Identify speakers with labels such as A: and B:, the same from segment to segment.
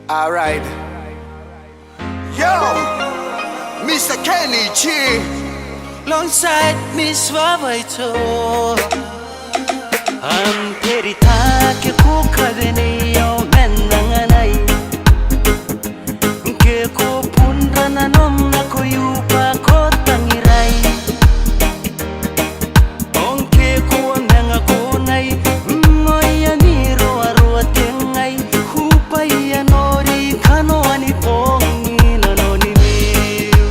A: Alright. Yo, Mr. Kenny G.
B: Alongside Miss Wawaito Peri take kukadeni yo menanganay Ke ko pundra na nom na kuyupa ko tangiray Ongke ko nanga kunay Moya niro arua tengay Hupay anori kano anipongi nanoni miu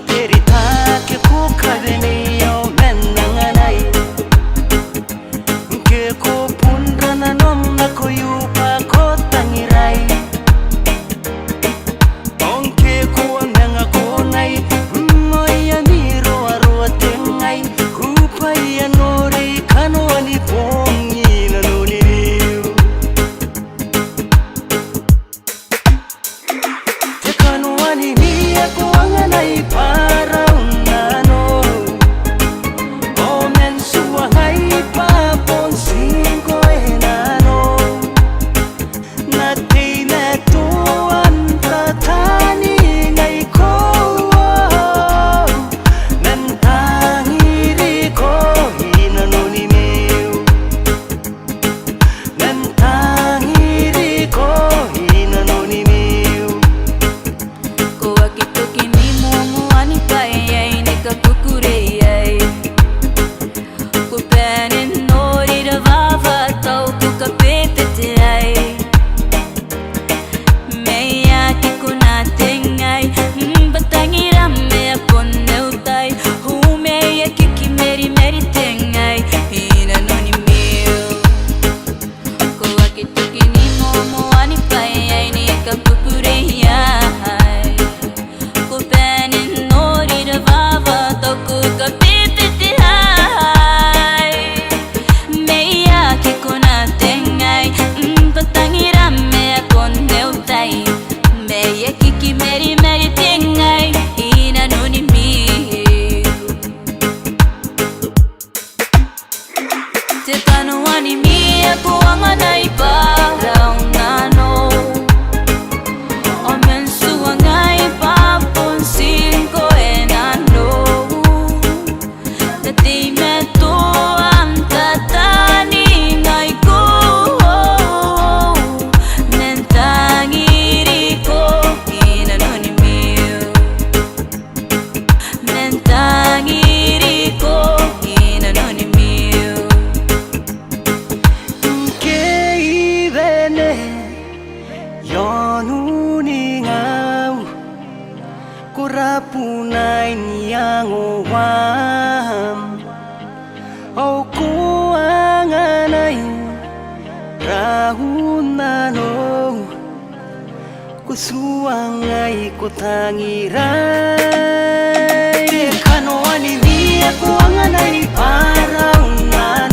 B: Peri take kukadeni yo menanganay Ke ko pundra na nom na kuyupa ko tangiray Ongke ko nanga kunay Moya niro arua tengay Hupay anori kano anipongi nanoni miu Te kano anini ako ang anay para unano O mensuwa ngay paponsin ko enano Natay na to ang tatani ngay ko Nantangiri ko inanoni miu Nantangiri ko inanoni miu
C: Kuwa kito kinimumu anipayay nikakukureyay Kupenin nori ravava tau kukapetetiay Meya kikunatengay Batangirame aponeutay Humeya kikimeri meri tengay Inanoni miu Kuwa kito kinimumu anipayay nikakukureyay Kupenin nori ravava tau kukapetetiay Meya kikunatengay Batangirame aponeutay Meya kikimeri meri tengay Inanoni miu Te kano animi ako ang anay para unano O mensuwa ngay paponsin ko enano Dati meto ang tatani ngay ko Nentangiri ko inanoni miu Nentangiri ko inanoni miu
B: Keibene yonuningaw Kurapunay niyang uwam O kuanganay rahunano Kusuangay kutangiray Kano animi ako ang anay para unano